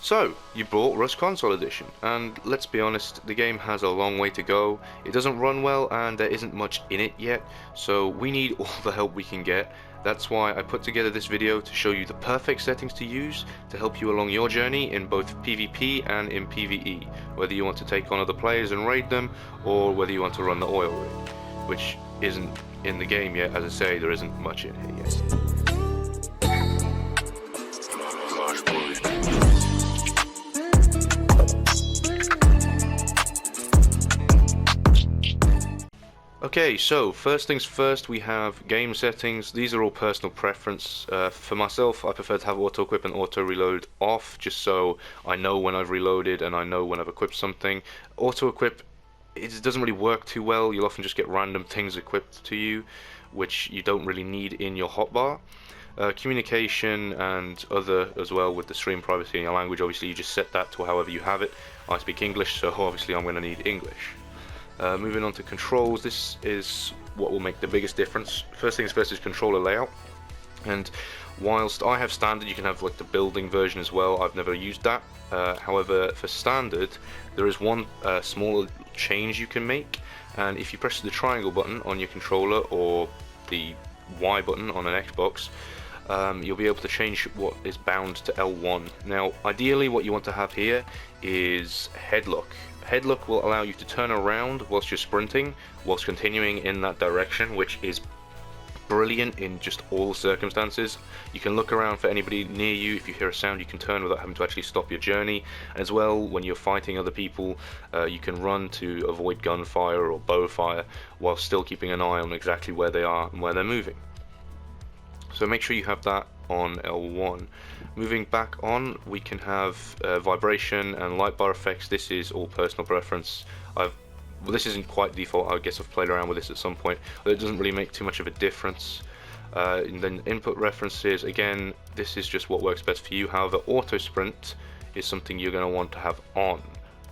So, you bought Rust Console Edition, and let's be honest, the game has a long way to go. It doesn't run well, and there isn't much in it yet, so we need all the help we can get. That's why I put together this video to show you the perfect settings to use to help you along your journey in both PvP and in PvE, whether you want to take on other players and raid them, or whether you want to run the oil rig, which isn't in the game yet. As I say, there isn't much in here yet. Okay, so first things first, we have game settings. These are all personal preference. For myself, I prefer to have auto equip and auto reload off, just so I know when I've reloaded and I know when I've equipped something. Auto equip, it doesn't really work too well. You'll often just get random things equipped to you, which you don't really need in your hotbar. Communication and other as well with the stream privacy in your language, obviously you just set that to however you have it. I speak English, so obviously I'm going to need English. Moving on to controls, this is what will make the biggest difference. First things first is controller layout, and whilst I have standard, you can have like the building version as well. I've never used that. However, for standard, there is one small change you can make, and if you press the triangle button on your controller or the Y button on an Xbox, you'll be able to change what is bound to L1. Now, ideally what you want to have here is headlock. Headlock will allow you to turn around whilst you're sprinting, whilst continuing in that direction, which is brilliant in just all circumstances. You can look around for anybody near you. If you hear a sound, you can turn without having to actually stop your journey. As well, when you're fighting other people, you can run to avoid gunfire or bow fire, while still keeping an eye on exactly where they are and where they're moving. So make sure you have that on L1. Moving back on, we can have vibration and light bar effects. This is all personal preference. Well, this isn't quite default. I guess I've played around with this at some point, but it doesn't really make too much of a difference. And then input references, again, this is just what works best for you. However, auto sprint is something you're going to want to have on.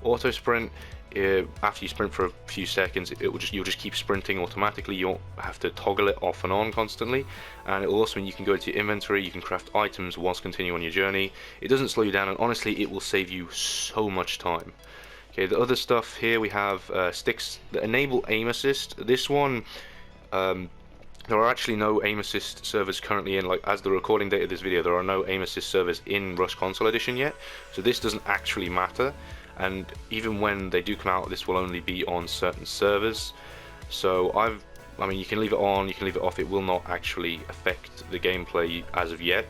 Auto sprint, after you sprint for a few seconds, you'll just keep sprinting automatically. You won't have to toggle it off and on constantly, and it will also mean you can go into your inventory, you can craft items whilst continuing on your journey. It doesn't slow you down, and honestly it will save you so much time. Okay, the other stuff here, we have sticks that enable aim assist. This one, there are actually no aim assist servers currently in, like as the recording date of this video, there are no aim assist servers in Rust Console Edition yet, so this doesn't actually matter. And even when they do come out, this will only be on certain servers. So I mean, you can leave it on, you can leave it off. It will not actually affect the gameplay as of yet.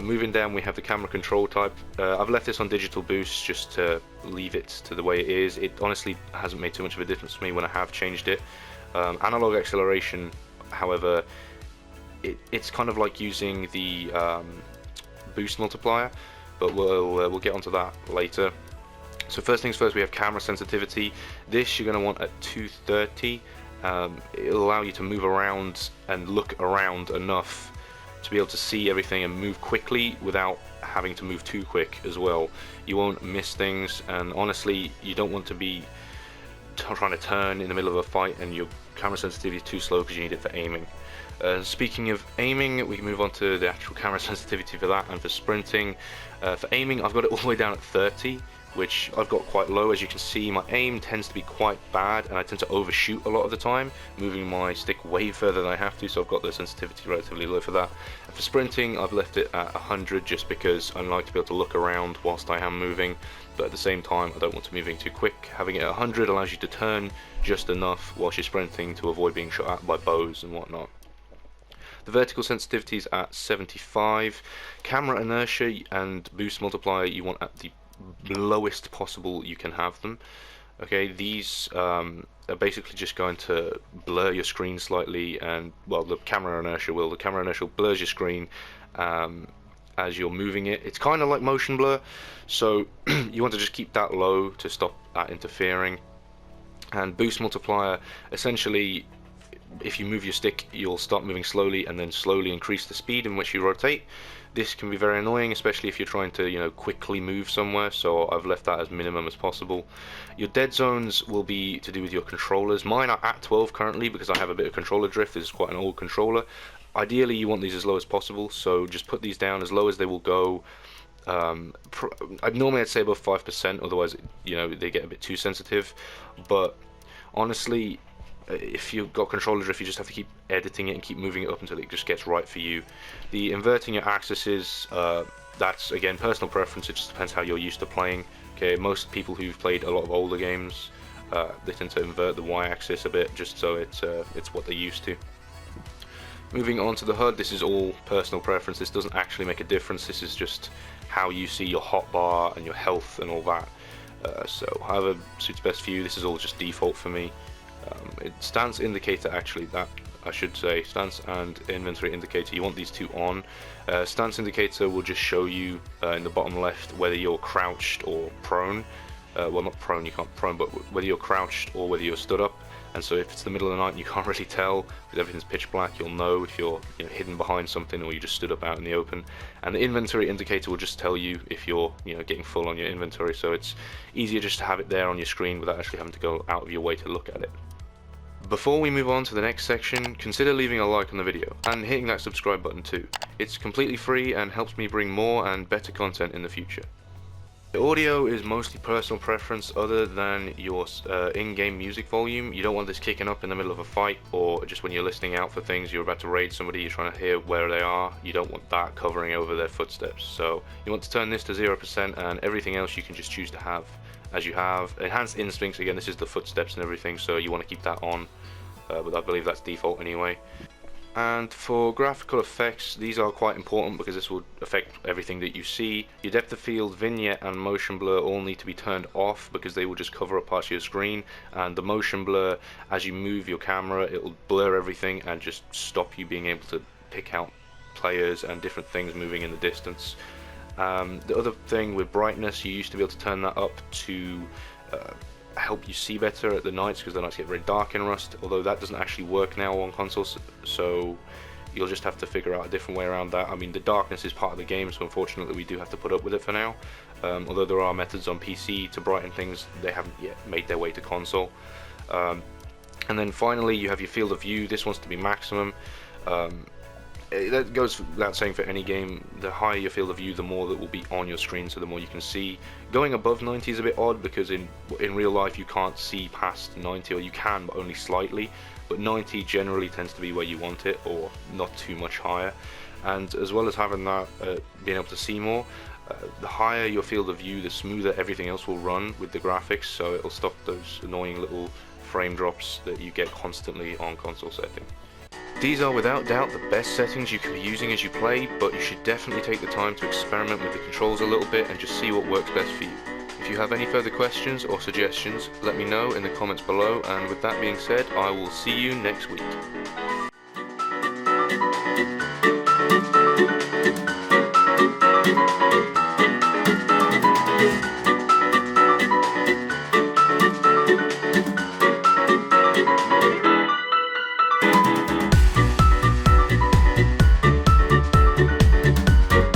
Moving down, we have the camera control type. I've left this on digital boost just to leave it to the way it is. It honestly hasn't made too much of a difference to me when I have changed it. Analog acceleration, however, it's kind of like using the boost multiplier, but we'll get onto that later. So first things first, we have camera sensitivity. This you're going to want at 230. It'll allow you to move around and look around enough to be able to see everything and move quickly without having to move too quick as well. You won't miss things, and honestly, you don't want to be trying to turn in the middle of a fight and your camera sensitivity is too slow because you need it for aiming. Speaking of aiming, we can move on to the actual camera sensitivity for that and for sprinting. For aiming, I've got it all the way down at 30. Which I've got quite low. As you can see, my aim tends to be quite bad, and I tend to overshoot a lot of the time, moving my stick way further than I have to, so I've got the sensitivity relatively low for that. And for sprinting, I've left it at 100 just because I like to be able to look around whilst I am moving, but at the same time I don't want to be moving too quick. Having it at 100 allows you to turn just enough whilst you're sprinting to avoid being shot at by bows and whatnot. The vertical sensitivity is at 75. Camera inertia and boost multiplier you want at the lowest possible you can have them. Okay, these are basically just going to blur your screen slightly, and well, the camera inertia blurs your screen as you're moving it. It's kind of like motion blur, so you want to just keep that low to stop that interfering. And boost multiplier, essentially if you move your stick, you'll start moving slowly and then slowly increase the speed in which you rotate. This can be very annoying, especially if you're trying to, quickly move somewhere, so I've left that as minimum as possible. Your dead zones will be to do with your controllers. Mine are at 12 currently because I have a bit of controller drift. This is quite an old controller. Ideally you want these as low as possible, so just put these down as low as they will go. I'd say above 5%, otherwise, they get a bit too sensitive. But honestly, if you've got controller drift, you just have to keep editing it and keep moving it up until it just gets right for you. The inverting your axes, that's again personal preference. It just depends how you're used to playing. Okay, most people who've played a lot of older games, they tend to invert the y-axis a bit, just so it's what they're used to. Moving on to the HUD, this is all personal preference. This doesn't actually make a difference. This is just how you see your hotbar and your health and all that. So however suits best for you. This is all just default for me. Stance indicator, actually, that I should say, stance and inventory indicator, you want these two on. Stance indicator will just show you in the bottom left whether you're crouched or prone. Well, not prone, you can't prone, but whether you're crouched or whether you're stood up. And so if it's the middle of the night and you can't really tell because everything's pitch black, you'll know if you're hidden behind something or you just stood up out in the open. And the inventory indicator will just tell you if you're getting full on your inventory. So it's easier just to have it there on your screen without actually having to go out of your way to look at it. Before we move on to the next section, consider leaving a like on the video and hitting that subscribe button too. It's completely free and helps me bring more and better content in the future. The audio is mostly personal preference other than your in-game music volume. You don't want this kicking up in the middle of a fight or just when you're listening out for things, you're about to raid somebody, you're trying to hear where they are. You don't want that covering over their footsteps. So you want to turn this to 0% and everything else you can just choose to have as you have. Enhanced instincts, again, this is the footsteps and everything, so you want to keep that on, but I believe that's default anyway. And for graphical effects, these are quite important because this will affect everything that you see. Your depth of field, vignette and motion blur all need to be turned off because they will just cover up parts of your screen, and the motion blur, as you move your camera, it will blur everything and just stop you being able to pick out players and different things moving in the distance. The other thing with brightness, you used to be able to turn that up to help you see better at the nights because the nights get very dark in Rust, although that doesn't actually work now on consoles, so you'll just have to figure out a different way around that. I mean, the darkness is part of the game, so unfortunately we do have to put up with it for now. Although there are methods on PC to brighten things, they haven't yet made their way to console. And then finally you have your field of view. This wants to be maximum. That goes without saying for any game. The higher your field of view, the more that will be on your screen, so the more you can see. Going above 90 is a bit odd because in real life you can't see past 90, or you can but only slightly, but 90 generally tends to be where you want it, or not too much higher. And as well as having that, being able to see more, the higher your field of view, the smoother everything else will run with the graphics, so it'll stop those annoying little frame drops that you get constantly on console setting. These are without doubt the best settings you can be using as you play, but you should definitely take the time to experiment with the controls a little bit and just see what works best for you. If you have any further questions or suggestions, let me know in the comments below, and with that being said, I will see you next week.